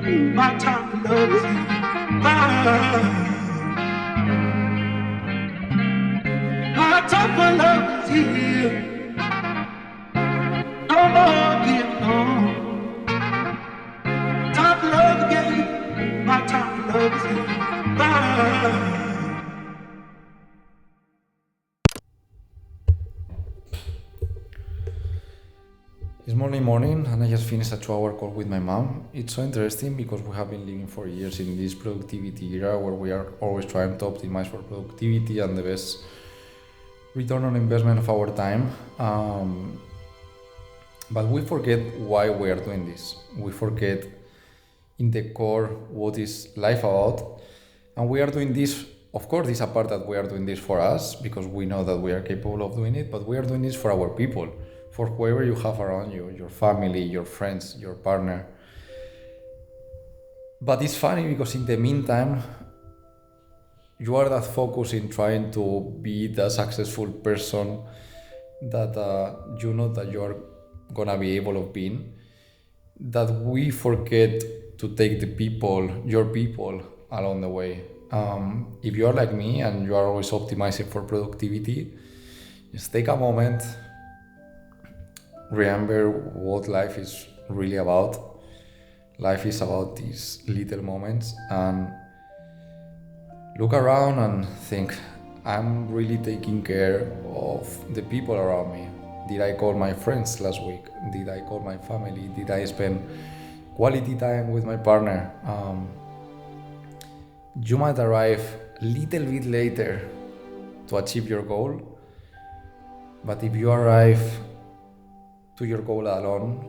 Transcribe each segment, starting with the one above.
My time to love is you. My time for love is here. No more getting on. Time for love again. My time for love is here. It's morning, and I just finished a 2-hour call with my mom. It's so interesting because we have been living for years in this productivity era where we are always trying to optimize for productivity and the best return on investment of our time. But we forget why we are doing this. We forget in the core what is life about. And we are doing this, of course, this apart that we are doing this for us because we know that we are capable of doing it, but we are doing this for our people, for whoever you have around you, your family, your friends, your partner. But it's funny because in the meantime, you are that focused in trying to be the successful person that you know that you are gonna be able of being, that we forget to take the people, your people, along the way. If you are like me and you are always optimizing for productivity, just take a moment, remember what life is really about. Life is about these little moments, and look around and think, I'm really taking care of the people around me. Did I call my friends last week? Did I call my family? Did I spend quality time with my partner? You might arrive a little bit later to achieve your goal, but if you arrive to your goal alone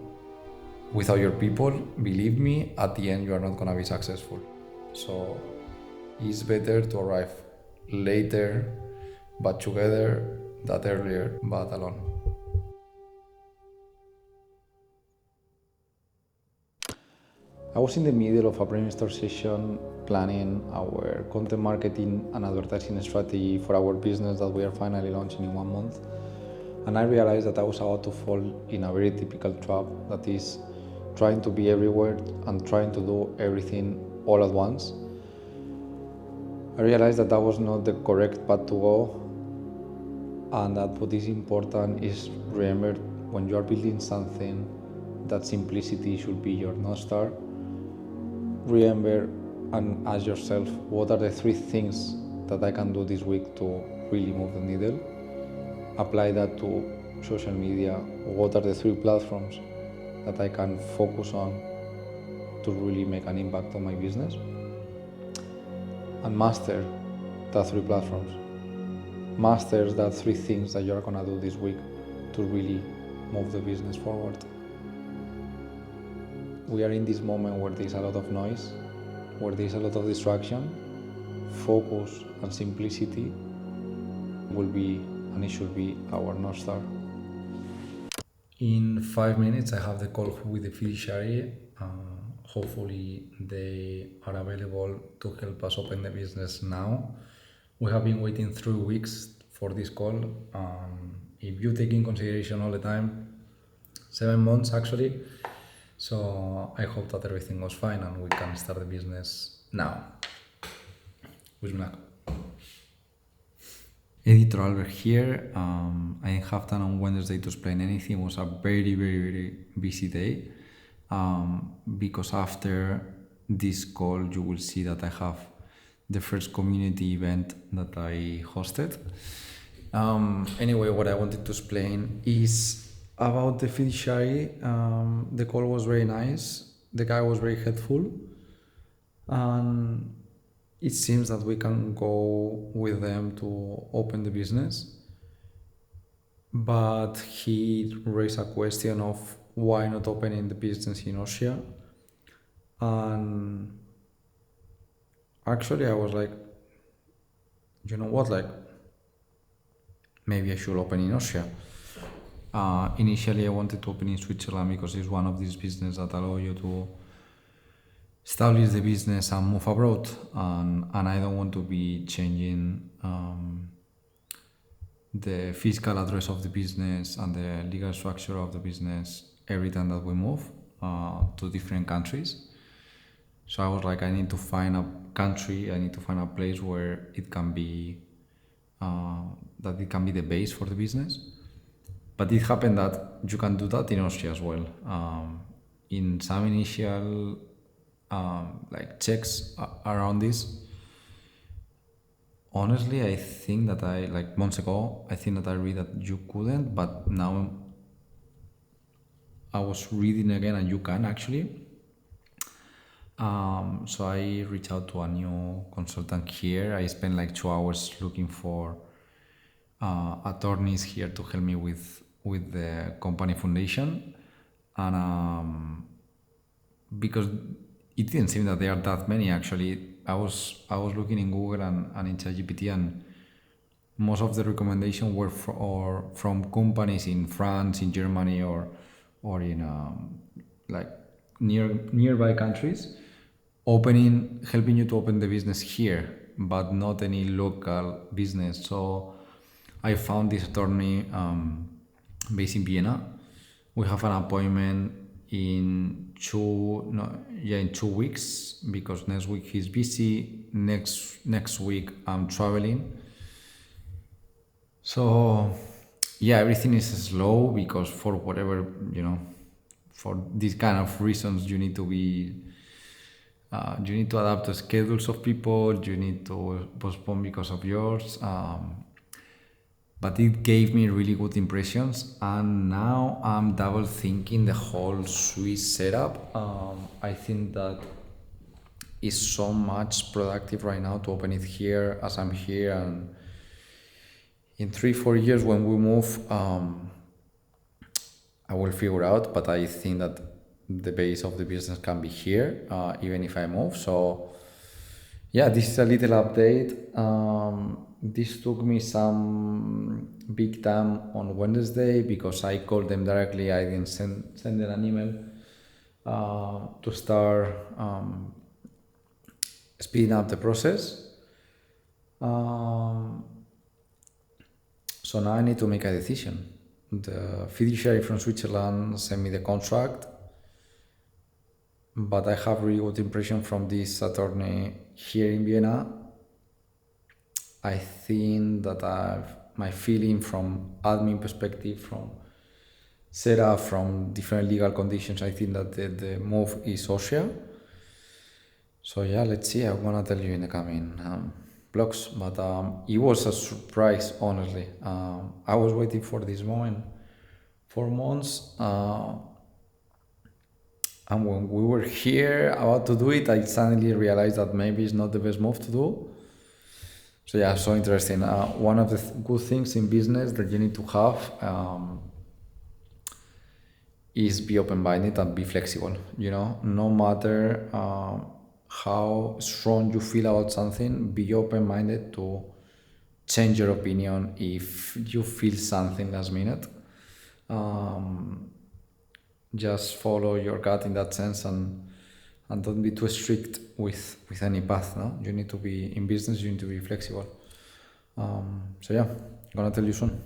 without your people, believe me, at the end you are not gonna be successful. So it's better to arrive later but together than earlier but alone. I was in the middle of a brainstorm session planning our content marketing and advertising strategy for our business that we are finally launching in 1 month. And I realized that I was about to fall in a very typical trap, that is trying to be everywhere and trying to do everything all at once. I realized that that was not the correct path to go, and that what is important is remember when you are building something that simplicity should be your North Star. Remember and ask yourself, what are the 3 things that I can do this week to really move the needle? Apply that to social media. What are the 3 platforms that I can focus on to really make an impact on my business? And master the 3 platforms. Master the 3 things that you're gonna do this week to really move the business forward. We are in this moment where there's a lot of noise, where there's a lot of distraction. Focus and simplicity will be, and it should be, our North Star. In 5 minutes, I have the call with the fiduciary. Hopefully, they are available to help us open the business now. We have been waiting 3 weeks for this call. If you take in consideration all the time, 7 months actually. So I hope that everything goes fine and we can start the business now. Wish me luck. Editor Albert here. I didn't have time on Wednesday to explain anything. It was a very busy day. Because after this call, you will see that I have the first community event that I hosted. Anyway, what I wanted to explain is about the fiduciary. The call was very nice. The guy was very helpful. And it seems that we can go with them to open the business. But he raised a question of why not opening the business in Austria. And actually I was like, you know what, like maybe I should open in Austria. Initially I wanted to open in Switzerland because it's one of these businesses that allow you to establish the business and move abroad, and I don't want to be changing the physical address of the business and the legal structure of the business every time that we move to different countries. So I was like, I need to find a country, I need to find a place where it can be uh, that it can be the base for the business. But it happened that you can do that in Austria as well. In some initial like checks around this, honestly, I think that I like months ago, I think that I read that you couldn't, but now I was reading again and you can actually. So I reached out to a new consultant here. I spent like 2 hours looking for attorneys here to help me with the company foundation, and because it didn't seem that there are that many actually. I was looking in Google and in ChatGPT, and most of the recommendations were from companies in France, in Germany, or in like nearby countries, helping you to open the business here, but not any local business. So I found this attorney based in Vienna. We have an appointment in 2 weeks because next week he's busy. Next week I'm traveling. So yeah, everything is slow because for whatever, for these kind of reasons, you need to adapt to schedules of people. You need to postpone because of yours. But it gave me really good impressions, and now I'm double thinking the whole Swiss setup. I think that is so much productive right now to open it here as I'm here, and in 3-4 years when we move, I will figure out. But I think that the base of the business can be here, even if I move. So yeah, this is a little update. This took me some big time on Wednesday because I called them directly. I didn't send them an email to start speeding up the process. So now I need to make a decision. The fiduciary from Switzerland sent me the contract, but I have really good impression from this attorney here in Vienna. I think that my feeling from admin perspective, from setup, from different legal conditions, I think that the move is Austria. So yeah, let's see. I'm gonna tell you in the coming blogs. But it was a surprise, honestly. I was waiting for this moment for months. And when we were here about to do it, I suddenly realized that maybe it's not the best move to do. So yeah, so interesting. One of the good things in business that you need to have is be open-minded and be flexible. No matter how strong you feel about something, be open-minded to change your opinion if you feel something last minute. Just follow your gut in that sense, and don't be too strict with any path. No, you need to be in business. You need to be flexible. So yeah, I'm gonna tell you soon.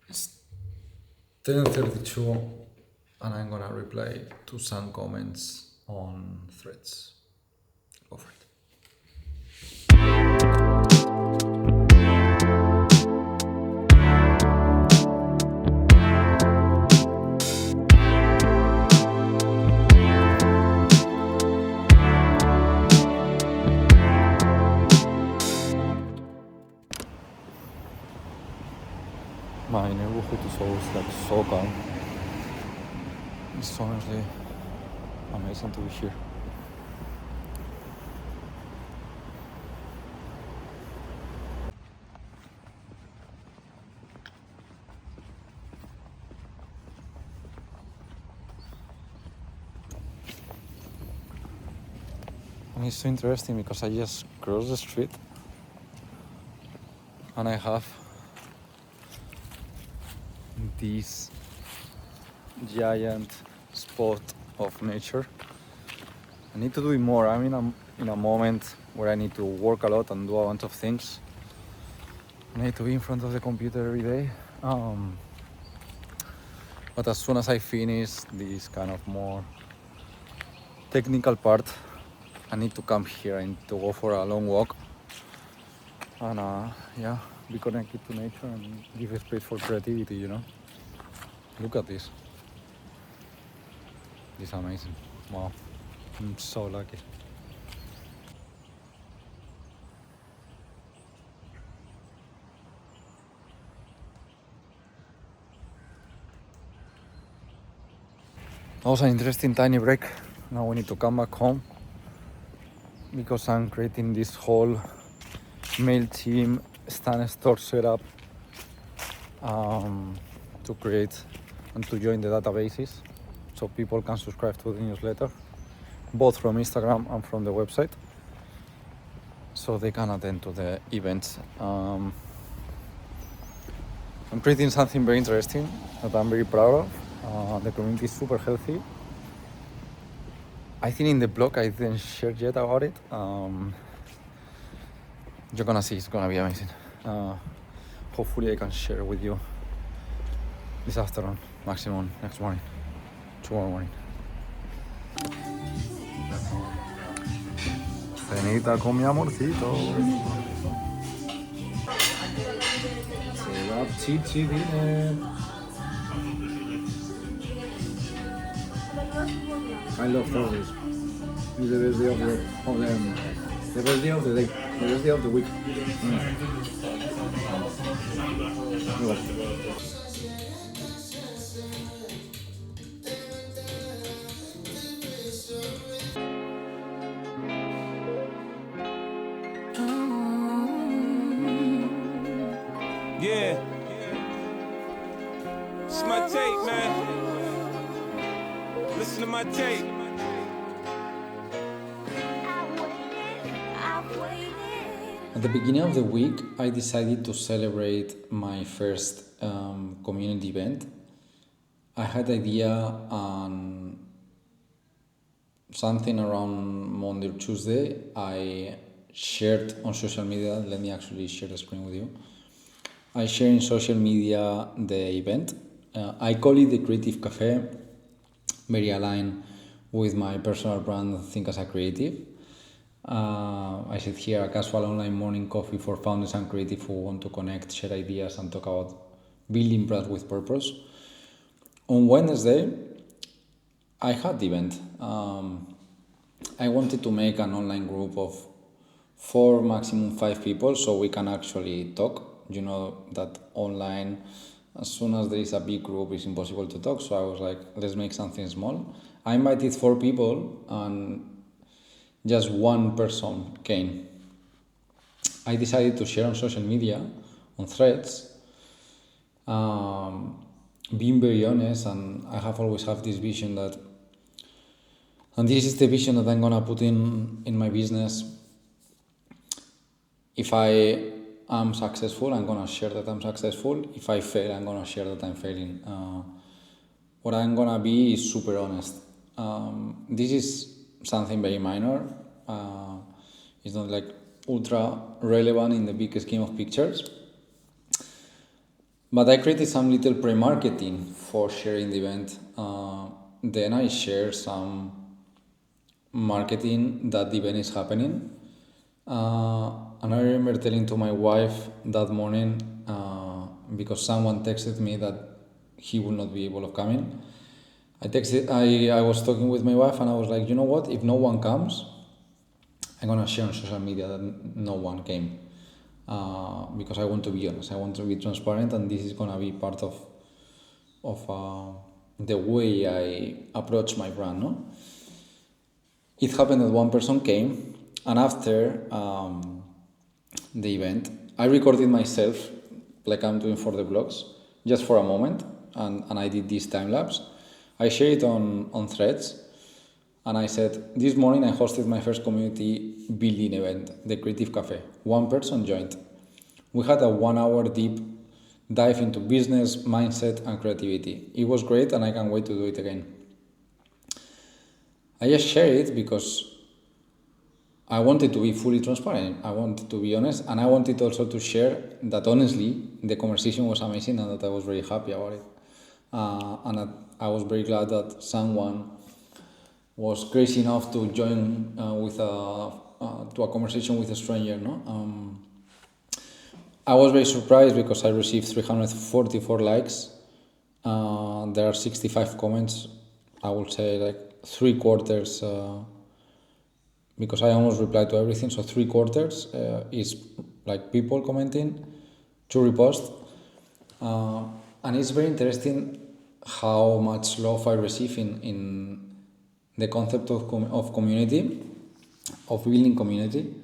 It's 10:32, and I'm gonna reply to some comments on Threads. Go for it. My neighborhood is always like so calm. It's honestly amazing to be here. And it's so interesting because I just cross the street and I have this giant spot of nature. I need to do it more. I'm in a moment where I need to work a lot and do a bunch of things. I need to be in front of the computer every day. But as soon as I finish this kind of more technical part, I need to come here. I need to go for a long walk and be connected to nature and give a space for creativity, you know. Look at this. This is amazing. Wow. I'm so lucky. That was an interesting tiny break. Now we need to come back home because I'm creating this whole MailChimp Stan Store setup to create and to join the databases so people can subscribe to the newsletter, both from Instagram and from the website, so they can attend to the events. I'm creating something very interesting that I'm very proud of. The community is super healthy. I think in the blog I didn't share yet about it. You're gonna see, it's gonna be amazing. Hopefully I can share with you this afternoon, maximum next morning, tomorrow morning. Cenita con mi amorcito. Se va chichi dinner. I love Thursdays. It's the best day of the best day of the day, the best day of the week. Yeah. It's my tape, man. Listen to my tape. At the beginning of the week, I decided to celebrate my first community event. I had the idea on something around Monday or Tuesday. I shared on social media. Let me actually share the screen with you. I share in social media the event. I call it the Creative Cafe, very aligned with my personal brand, Think as a Creative. I said here, a casual online morning coffee for founders and creative who want to connect, share ideas, and talk about building brands with purpose. On Wednesday, I had the event. I wanted to make an online group of 4, maximum 5 people, so we can actually talk. You know that online, as soon as there is a big group, it's impossible to talk. So I was like, let's make something small. I invited 4 people and just one person came. I decided to share on social media, on Threads, being very honest, and I have always had this vision that, and this is the vision that I'm gonna put in my business. If I am successful, I'm gonna share that I'm successful. If I fail, I'm gonna share that I'm failing. What I'm gonna be is super honest. This is something very minor. It's not like ultra relevant in the big scheme of pictures. But I created some little pre-marketing for sharing the event. Then I share some marketing that the event is happening. And I remember telling to my wife that morning, because someone texted me that he would not be able to come in. I was talking with my wife and I was like, you know what, if no one comes, I'm gonna share on social media that no one came. because I want to be honest, I want to be transparent, and this is gonna be part of the way I approach my brand. No, it happened that one person came, and after the event, I recorded myself like I'm doing for the vlogs, just for a moment, and I did this time lapse. I shared it on Threads, and I said, this morning I hosted my first community building event, the Creative Cafe. One person joined. We had a 1 hour deep dive into business, mindset, and creativity. It was great, and I can't wait to do it again. I just share it because I wanted to be fully transparent. I wanted to be honest, and I wanted also to share that honestly, the conversation was amazing and that I was very happy about it. And that I was very glad that someone was crazy enough to join to a conversation with a stranger. No, I was very surprised because I received 344 likes. There are 65 comments. I would say like 3/4. Because I almost replied to everything, so 3/4 is like people commenting, 2 reposts, and it's very interesting how much love I receive in the concept of community, of building community.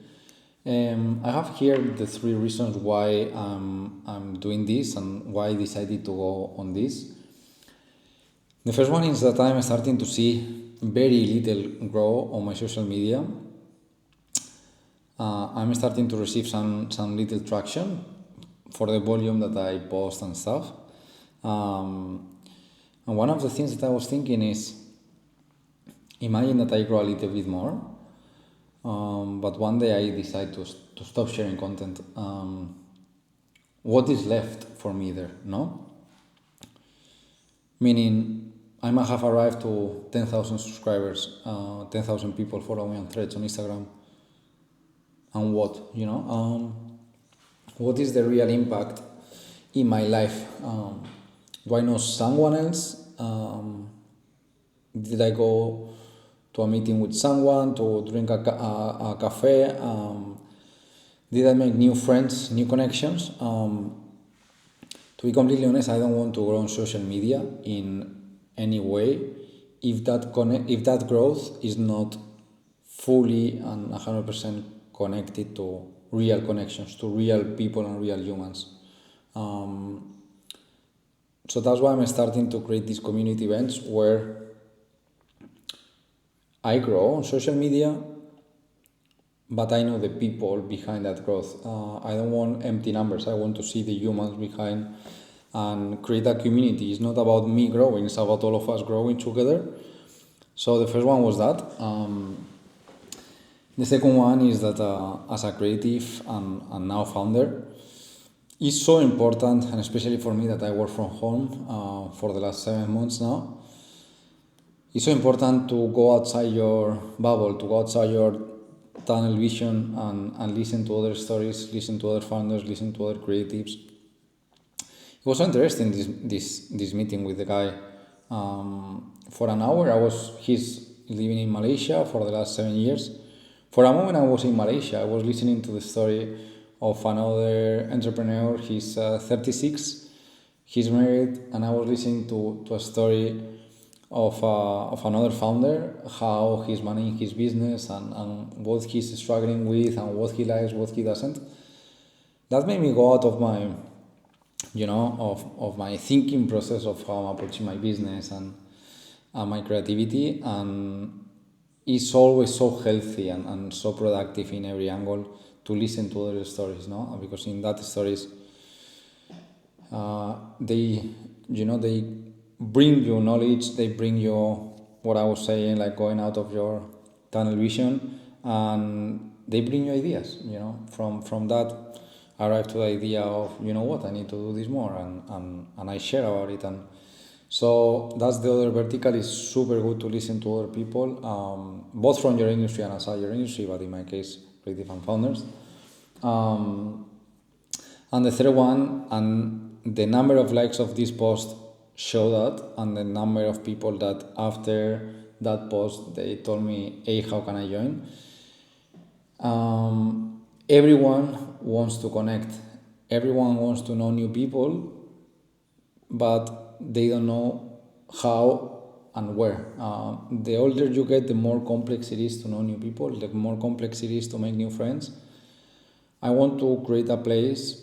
I have here the 3 reasons why I'm doing this and why I decided to go on this. The first one is that I'm starting to see very little grow on my social media. I'm starting to receive some little traction for the volume that I post and stuff. And one of the things that I was thinking is, imagine that I grow a little bit more, but one day I decide to stop sharing content. What is left for me there, no? Meaning, I might have arrived to 10,000 subscribers, 10,000 people follow me on Threads, on Instagram. And what, what is the real impact in my life? Do I know someone else? Did I go to a meeting with someone to drink a cafe? Did I make new friends, new connections? To be completely honest, I don't want to grow on social media in any way if that growth is not fully and 100% connected to real connections, to real people and real humans. So that's why I'm starting to create these community events where I grow on social media, but I know the people behind that growth. I don't want empty numbers. I want to see the humans behind and create a community. It's not about me growing, it's about all of us growing together. So the first one was that. The second one is that as a creative and now founder, it's so important, and especially for me that I work from home for the last 7 months now, it's so important to go outside your bubble, to go outside your tunnel vision and listen to other stories, listen to other founders, listen to other creatives. It was so interesting, this meeting with the guy. For an hour, he's living in Malaysia for the last 7 years. For a moment I was in Malaysia, I was listening to the story of another entrepreneur. He's 36, he's married, and I was listening to a story of another founder, how he's managing his business and what he's struggling with and what he likes, what he doesn't. That made me go out of my, of my thinking process of how I'm approaching my business and my creativity, and it's always so healthy and so productive in every angle to listen to other stories, no? Because in that stories, they bring you knowledge, they bring you what I was saying, like going out of your tunnel vision, and they bring you ideas. From that, I arrived to the idea of, I need to do this more, and I share about it. And so that's the other vertical. Is super good to listen to other people, both from your industry and outside your industry, but in my case, creative and founders. And the third one, and the number of likes of this post show that, and the number of people that after that post they told me, hey, how can I join? Everyone wants to connect. Everyone wants to know new people, but they don't know how and where. The older you get, the more complex it is to know new people, the more complex it is to make new friends. I want to create a place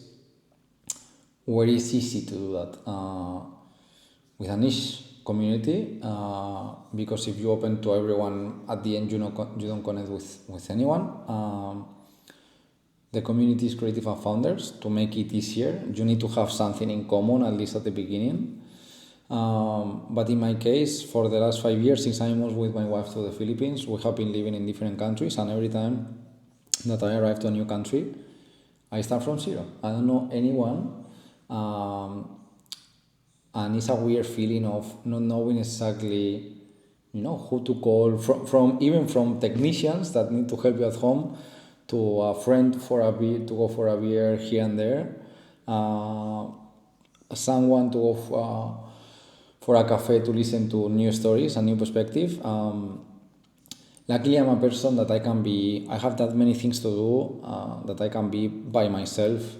where it's easy to do that with a niche community, because if you open to everyone, at the end you don't connect with anyone. The community is creative and founders. To make it easier, you need to have something in common, at least at the beginning. But in my case, for the last 5 years, since I moved with my wife to the Philippines, we have been living in different countries, and every time that I arrive to a new country, I start from zero. I don't know anyone, and it's a weird feeling of not knowing exactly, who to call. Even from technicians that need to help you at home, to a friend for a beer, to go for a beer here and there, someone to go for a cafe to listen to new stories and new perspective. Luckily, I'm a person that I have that many things to do, that I can be by myself,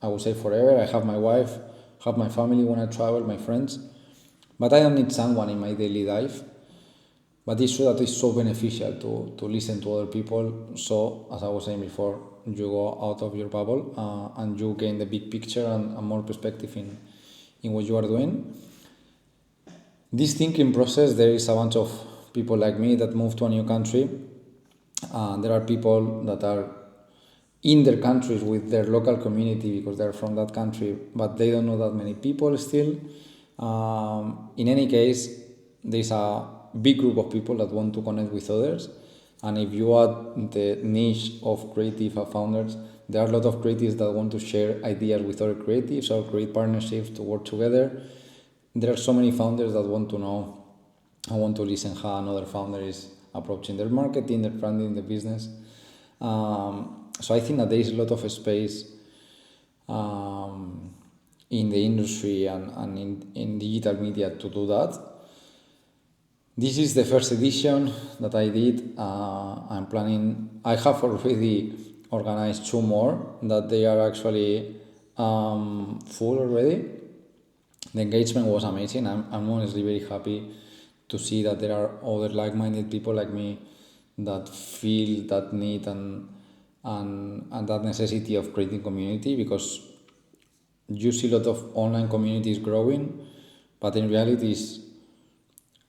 I would say forever. I have my wife, have my family when I travel, my friends, but I don't need someone in my daily life. But it's true that it's so beneficial to listen to other people. So, as I was saying before, you go out of your bubble, and you gain the big picture and more perspective in what you are doing. This thinking process, there is a bunch of people like me that move to a new country. There are people that are in their countries with their local community because they're from that country, but they don't know that many people still. In any case, there's a big group of people that want to connect with others, and if you add the niche of creative founders, there are a lot of creatives that want to share ideas with other creatives or create partnerships to work together. There are so many founders that want to know and want to listen how another founder is approaching their marketing, their branding, the business. So I think that there is a lot of space in the industry and in digital media to do that. This is the first edition that I did. I have already organized 2 more that they are actually full already. The engagement was amazing. I'm honestly very happy to see that there are other like-minded people like me that feel that need and that necessity of creating community, because you see a lot of online communities growing, but in reality it's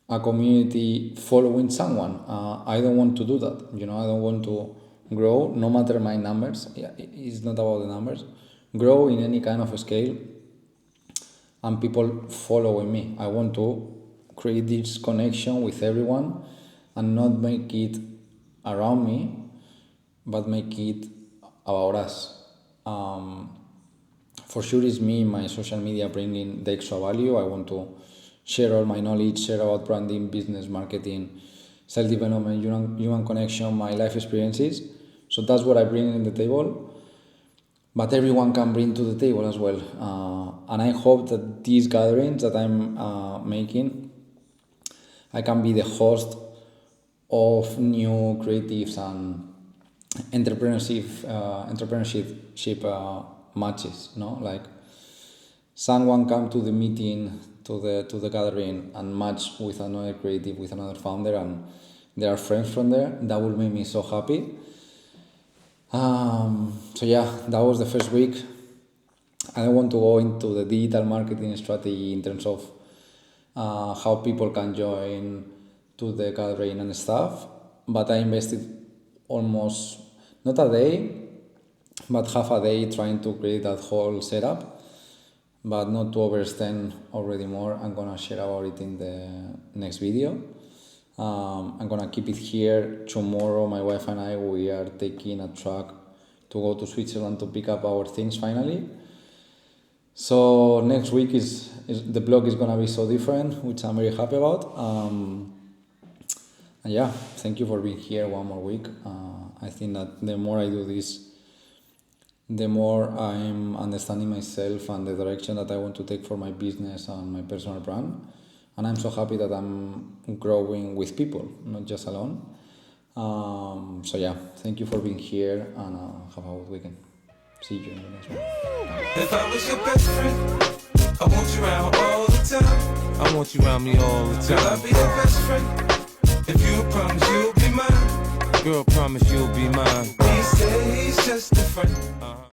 a community following someone. I don't want to do that. I don't want to grow, no matter my numbers. It's not about the numbers. Grow in any kind of scale and people following me. I want to create this connection with everyone and not make it around me, but make it about us. For sure, it's me, my social media bringing the extra value. I want to share all my knowledge, share about branding, business, marketing, self-development, human connection, my life experiences. So that's what I bring in the table. But everyone can bring to the table as well. And I hope that these gatherings that I'm making, I can be the host of new creatives and entrepreneurship matches. Like someone come to the meeting, to the gathering, and match with another creative, with another founder, and there are friends from there. That will make me so happy. So yeah, that was the first week. I don't want to go into the digital marketing strategy in terms of how people can join to the gathering and stuff, but I invested almost not a day, but half a day trying to create that whole setup. But not to overextend already more, I'm gonna share about it in the next video. I'm gonna keep it here. Tomorrow my wife and I, we are taking a truck to go to Switzerland to pick up our things finally. So next week is the blog is gonna be so different, which I'm very happy about. And yeah, thank you for being here one more week. I think that the more I do this, the more I'm understanding myself and the direction that I want to take for my business and my personal brand. And I'm so happy that I'm growing with people, not just alone. So yeah, thank you for being here, and have a good weekend. See you in the next one. If I was your best friend, I want you around all the time. I want you around me all the time. Girl, I'll be your best friend. If you promise you'll be mine. Girl, promise you'll be mine. He said he's just a friend.